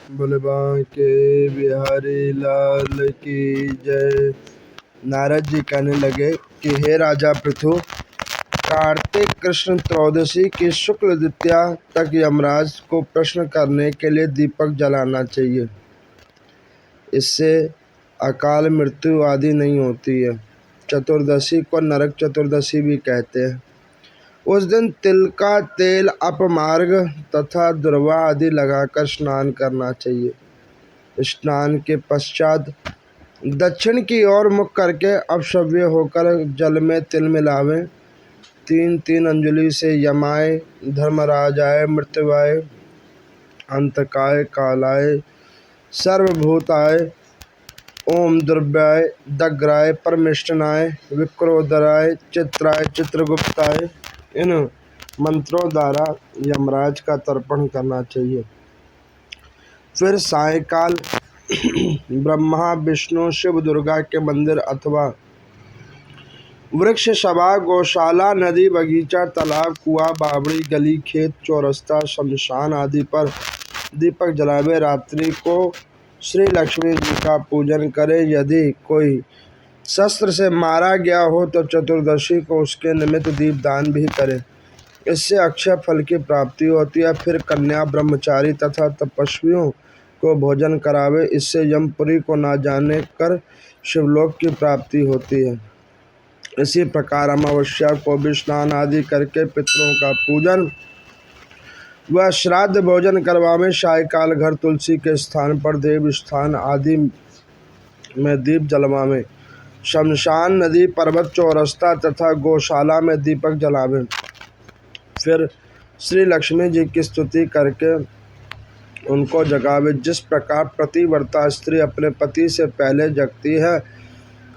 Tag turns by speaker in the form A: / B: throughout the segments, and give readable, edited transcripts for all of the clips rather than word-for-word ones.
A: बोले बांके बिहारी लाल की जय। नारद जी कहने लगे कि हे राजा पृथु, कार्तिक कृष्ण त्रयोदशी की शुक्ल द्वितीया तक यमराज को प्रश्न करने के लिए दीपक जलाना चाहिए। इससे अकाल मृत्यु आदि नहीं होती है। चतुर्दशी को नरक चतुर्दशी भी कहते हैं। उस दिन तिल का तेल, अपमार्ग तथा दुर्वा आदि लगाकर स्नान करना चाहिए। स्नान के पश्चात दक्षिण की ओर मुख करके अपश्रव्य होकर जल में तिल मिलावें। 3-3 अंजलि से यमाय, धर्मराजाय, मृत्युवाय, अंतकाय, कालाय, सर्वभूताय, ओम दुर्व्याय, दग्राय, परमेष्टनाय, विक्रोदराय, चित्राय, चित्रगुप्ताय इन मंत्रों द्वारा यमराज का तर्पण करना चाहिए। फिर सायंकाल ब्रह्मा, विष्णु, शिव, दुर्गा के मंदिर अथवा वृक्ष सभा, गौशाला, नदी, बगीचा, तालाब, कुआं, बावड़ी, गली, खेत, चौरस्ता, शमशान आदि पर दीपक जलावे। रात्रि को श्री लक्ष्मी जी का पूजन करे। यदि कोई शस्त्र से मारा गया हो तो चतुर्दशी को उसके निमित्त दीपदान भी करे। इससे अक्षय फल की प्राप्ति होती है। फिर कन्या, ब्रह्मचारी तथा तपस्वियों को भोजन करावे। इससे यमपुरी को ना जाने कर शिवलोक की प्राप्ति होती है। इसी प्रकार अमावस्या को भी स्नान आदि करके पितरों का पूजन व श्राद्ध भोजन करवावे। सायकाल घर तुलसी के स्थान पर देव स्थान आदि में दीप जलवावे। शमशान, नदी, पर्वत, चौरस्ता तथा गौशाला में दीपक जलावे। फिर श्री लक्ष्मी जी की स्तुति करके उनको जगावे। जिस प्रकार प्रतिव्रता स्त्री अपने पति से पहले जगती है,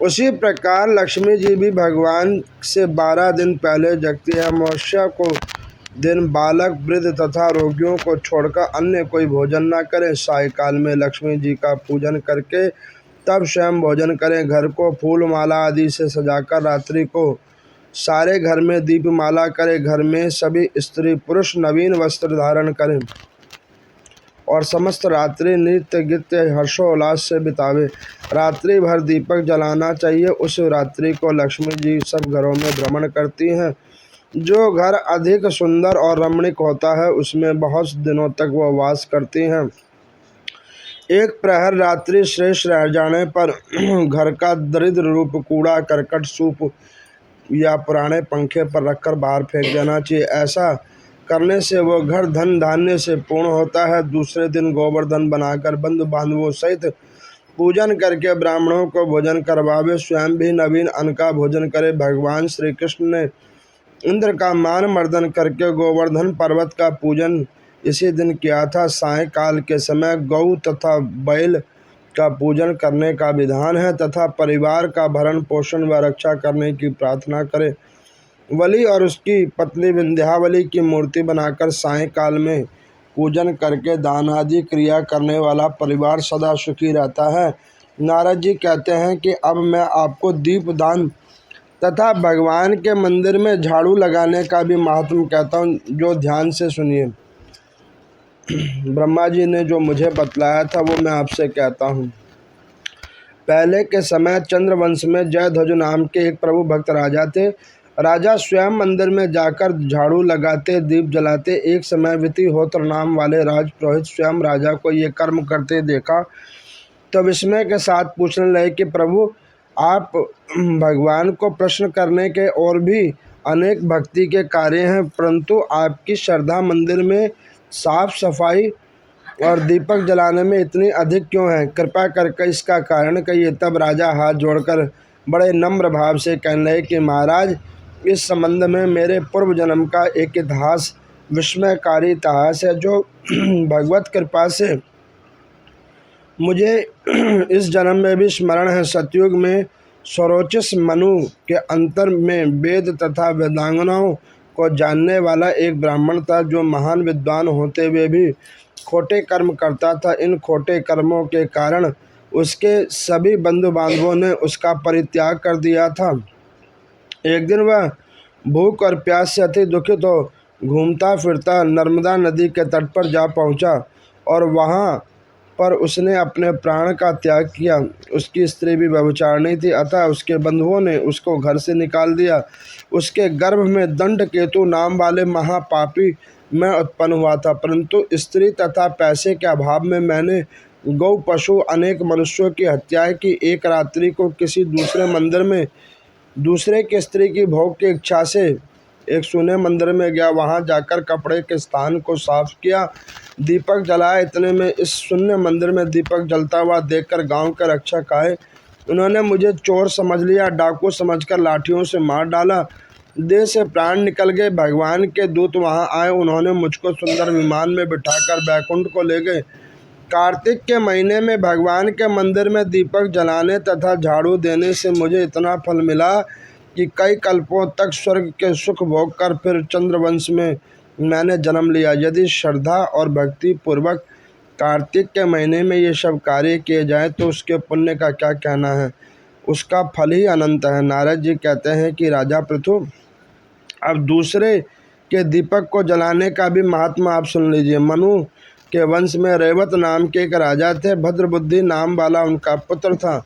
A: उसी प्रकार लक्ष्मी जी भी भगवान से 12 दिन पहले जगती है। अमावस्या को दिन बालक, वृद्ध तथा रोगियों को छोड़कर अन्य कोई भोजन न करें। सायकाल में लक्ष्मी जी का पूजन करके तब स्वयं भोजन करें। घर को फूल माला आदि से सजाकर रात्रि को सारे घर में दीपमाला करें। घर में सभी स्त्री पुरुष नवीन वस्त्र धारण करें और समस्त रात्रि नृत्य गीत हर्षोल्लास से बितावे। रात्रि भर दीपक जलाना चाहिए। उस रात्रि को लक्ष्मी जी सब घरों में भ्रमण करती हैं। जो घर अधिक सुंदर और रमणीक होता है उसमें बहुत दिनों तक वह वास करती हैं। एक प्रहर रात्रि श्रेष्ठ रह जाने पर घर का दरिद्र रूप कूड़ा करकट सूप या पुराने पंखे पर रखकर बाहर फेंक देना चाहिए। ऐसा करने से वह घर धन धान्य से पूर्ण होता है। दूसरे दिन गोवर्धन बनाकर बंधु बांधवों सहित पूजन करके ब्राह्मणों को भोजन करवावे। स्वयं भी नवीन अन्न का भोजन करे। भगवान श्री कृष्ण ने इंद्र का मान मर्दन करके गोवर्धन पर्वत का पूजन इसी दिन किया था। सायंकाल के समय गौ तथा बैल का पूजन करने का विधान है तथा परिवार का भरण पोषण व रक्षा करने की प्रार्थना करें। बलि और उसकी पत्नी विंध्यावली की मूर्ति बनाकर सायंकाल में पूजन करके दान आदि क्रिया करने वाला परिवार सदा सुखी रहता है। नारद जी कहते हैं कि अब मैं आपको दीप दान तथा भगवान के मंदिर में झाड़ू लगाने का भी महात्म कहता हूँ, जो ध्यान से सुनिए। ब्रह्मा जी ने जो मुझे बतलाया था वो मैं आपसे कहता हूँ। पहले के समय चंद्रवंश में जयध्वज नाम के एक प्रभु भक्त राजा थे। राजा स्वयं मंदिर में जाकर झाड़ू लगाते, दीप जलाते। एक समय वितिहोत्र नाम वाले राजपुरोहित स्वयं राजा को ये कर्म करते देखा तो विस्मय के साथ पूछने लगे कि प्रभु, आप भगवान को प्रश्न करने के और भी अनेक भक्ति के कार्य हैं, परंतु आपकी श्रद्धा मंदिर में साफ सफाई और दीपक जलाने में इतनी अधिक क्यों है? कृपा करके इसका कारण कहिए। तब राजा हाथ जोड़कर बड़े नम्र भाव से कहने लगे कि महाराज, इस संबंध में मेरे पूर्व जन्म का एक इतिहास, विस्मयकारी इतिहास है, जो भगवत कृपा से मुझे इस जन्म में भी स्मरण है। सतयुग में स्वरोचिष मनु के अंतर में वेद तथा वेदांगनाओं को जानने वाला एक ब्राह्मण था, जो महान विद्वान होते हुए भी खोटे कर्म करता था। इन खोटे कर्मों के कारण उसके सभी बंधु बांधवों ने उसका परित्याग कर दिया था। एक दिन वह भूख और प्यास से अति दुखित हो घूमता फिरता नर्मदा नदी के तट पर जा पहुंचा और वहां पर उसने अपने प्राण का त्याग किया। उसकी स्त्री भी व्यभिचारिणी थी, अतः उसके बंधुओं ने उसको घर से निकाल दिया। उसके गर्भ में दंडकेतु नाम वाले महापापी मैं उत्पन्न हुआ था, परंतु स्त्री तथा पैसे के अभाव में मैंने गौ पशु अनेक मनुष्यों की हत्याएं की। एक रात्रि को किसी दूसरे मंदिर में दूसरे की स्त्री की भोग की इच्छा से एक सूने मंदिर में गया। वहां जाकर कपड़े के स्थान को साफ किया, दीपक जलाया। इतने में इस शून्य मंदिर में दीपक जलता हुआ देखकर गांव के रक्षक आए। उन्होंने मुझे चोर समझ लिया, डाकू समझकर लाठियों से मार डाला। देह से प्राण निकल गए। भगवान के दूत वहां आए, उन्होंने मुझको सुंदर विमान में बिठाकर बैकुंठ को ले गए। कार्तिक के महीने में भगवान के मंदिर में दीपक जलाने तथा झाड़ू देने से मुझे इतना फल मिला कि कई कल्पों तक स्वर्ग के सुख भोग कर फिर चंद्रवंश में मैंने जन्म लिया। यदि श्रद्धा और भक्ति पूर्वक कार्तिक के महीने में ये सब कार्य किए जाएं तो उसके पुण्य का क्या कहना है, उसका फल ही अनंत है। नारद जी कहते हैं कि राजा पृथु, अब दूसरे के दीपक को जलाने का भी महात्मा आप सुन लीजिए। मनु के वंश में रेवत नाम के एक राजा थे। भद्रबुद्धि नाम वाला उनका पुत्र था।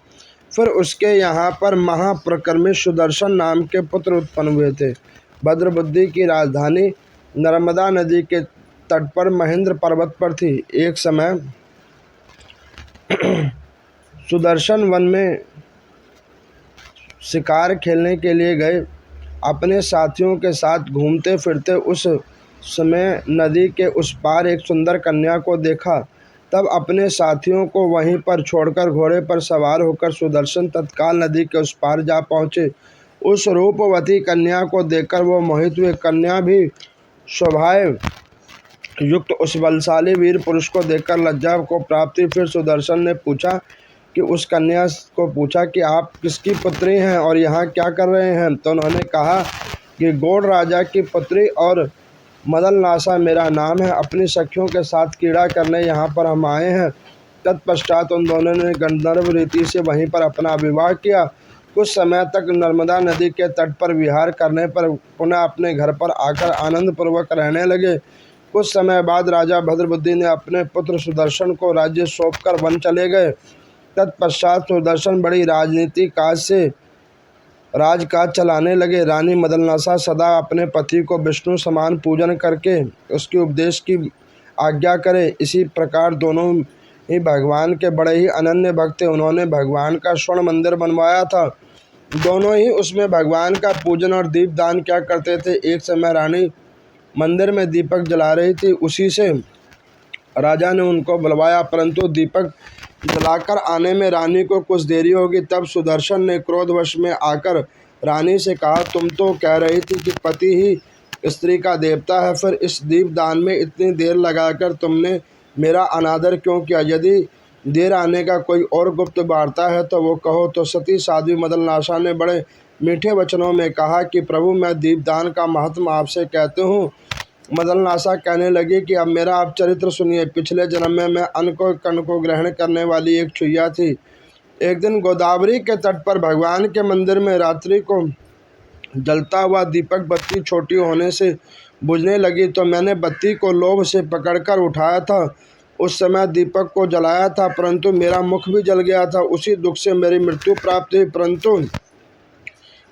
A: फिर उसके यहाँ पर महाप्रकर्मी सुदर्शन नाम के पुत्र उत्पन्न हुए थे। भद्रबुद्धि की राजधानी नर्मदा नदी के तट पर महेंद्र पर्वत पर थी। एक समय सुदर्शन वन में शिकार खेलने के लिए गए। अपने साथियों के साथ घूमते फिरते उस समय नदी के उस पार एक सुंदर कन्या को देखा। तब अपने साथियों को वहीं पर छोड़कर घोड़े पर सवार होकर सुदर्शन तत्काल नदी के उस पार जा पहुँचे। उस रूपवती कन्या को देखकर वो मोहित हुए। कन्या भी स्वभाव युक्त उस बलशाली वीर पुरुष को देखकर लज्जा को प्राप्ति। फिर सुदर्शन ने पूछा कि उस कन्या को पूछा कि आप किसकी पुत्री हैं और यहाँ क्या कर रहे हैं। तो उन्होंने कहा कि गौड़ राजा की पुत्री और मदननासा मेरा नाम है। अपनी सखियों के साथ क्रीड़ा करने यहाँ पर हम आए हैं। तत्पश्चात उन दोनों ने गंधर्व रीति से वहीं पर अपना विवाह किया। कुछ समय तक नर्मदा नदी के तट पर विहार करने पर पुनः अपने घर पर आकर आनंद पूर्वक रहने लगे। कुछ समय बाद राजा भद्रबुद्धि ने अपने पुत्र सुदर्शन को राज्य सौंपकर वन चले गए। तत्पश्चात सुदर्शन बड़ी राजनीति काज से राजकाज चलाने लगे। रानी मदननासा सदा अपने पति को विष्णु समान पूजन करके उसके उपदेश की आज्ञा करे। इसी प्रकार दोनों ही भगवान के बड़े ही अनन्य भक्त थे। उन्होंने भगवान का स्वर्ण मंदिर बनवाया था। दोनों ही उसमें भगवान का पूजन और दीपदान क्या करते थे। एक समय रानी मंदिर में दीपक जला रही थी। उसी से राजा ने उनको बुलवाया, परंतु दीपक जलाकर आने में रानी को कुछ देरी होगी। तब सुदर्शन ने क्रोधवश में आकर रानी से कहा, तुम तो कह रही थी कि पति ही स्त्री का देवता है, फिर इस दीपदान में इतनी देर लगाकर तुमने मेरा अनादर क्यों किया। यदि देर आने का कोई और गुप्त वार्ता है तो वो कहो। तो सती साध्वी मदननासा ने बड़े मीठे वचनों में कहा कि प्रभु, मैं दीपदान का महत्व आपसे कहते हूँ। मदननासा कहने लगी कि अब मेरा आप चरित्र सुनिए। पिछले जन्म में मैं अन्न को कर्ण को ग्रहण करने वाली एक छुइया थी। एक दिन गोदावरी के तट पर भगवान के मंदिर में रात्रि को जलता हुआ दीपक बत्ती छोटी होने से बुझने लगी, तो मैंने बत्ती को लोभ से पकड़कर उठाया था। उस समय दीपक को जलाया था, परंतु मेरा मुख भी जल गया था। उसी दुख से मेरी मृत्यु प्राप्त हुई। परंतु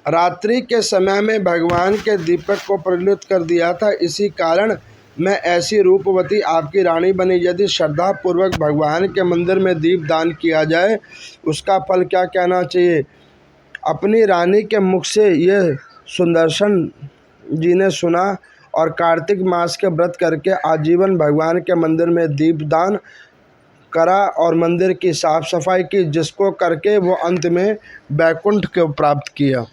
A: रात्रि के समय में भगवान के दीपक को प्रज्वलित कर दिया था, इसी कारण मैं ऐसी रूपवती आपकी रानी बनी। यदि श्रद्धा पूर्वक भगवान के मंदिर में दीप दान किया जाए, उसका फल क्या कहना चाहिए। अपनी रानी के मुख से यह सुदर्शन जी ने सुना और कार्तिक मास के व्रत करके आजीवन भगवान के मंदिर में दीपदान करा और मंदिर की साफ सफाई की, जिसको करके वो अंत में बैकुंठ को प्राप्त किया।